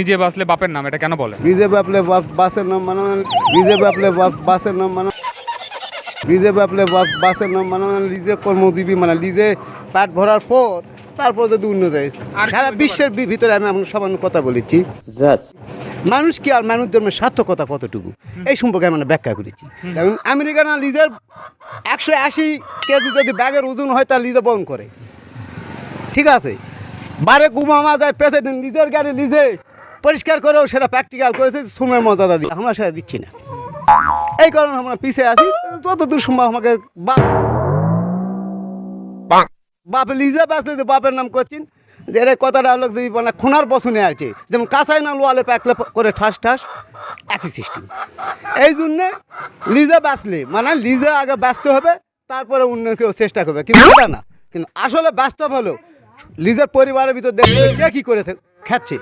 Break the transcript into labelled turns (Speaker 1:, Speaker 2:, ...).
Speaker 1: নিজে বাঁচলে বাপের নাম, এটা কেন বলে?
Speaker 2: নিজে বাপলে বাসের নাম মানে নিজে বাপলে বাসের নাম মানে নিজে বাপলে বাসের নাম মানে নিজে কর্মজীবী মানে নিজে পেট ভরার পর তারপর যদি অন্য দেয়। সারা বিশ্বের ভিতরে আমি এমন সামান্য কথা বলেছি, মানুষ কি আর মানুষ জন্মের সার্থকতা কতটুকু এই সম্পর্কে আমি ব্যাখ্যা করেছি। কারণ আমেরিকা না লিজের 180 কেজি যদি ব্যাগের ওজন হয় তার লিজে বহন করে, ঠিক আছে। বারে গুমামা যায় প্রেসিডেন্ট লিজের গাড়ি লিজে পরিষ্কার করেও সেটা প্র্যাকটিক্যাল করেছে, শ্রমের মর্যাদা দিয়ে আমরা সেটা দিচ্ছি না। এই কারণে আমরা পিছিয়ে আছি। যতদূর সম্ভব আমাকে বাপে লিজে বাঁচলে যে বাপের নাম করছেন, যে এর কথাটা হলো যদি মানে খুনার বসনে আছে, যেমন কাঁচাই না লোয়ালে প্যাকলে করে ঠাস ঠাস একই সিস্টেম। এই জন্যে লিজে বাঁচলে মানে লিজে আগে ব্যস্ত হবে, তারপরে অন্য কেউ চেষ্টা করবে, কিন্তু এটা না। কিন্তু আসলে বাস্তব হলো লিজের পরিবারের ভিতর দেখবে কে কী করে খাচ্ছে।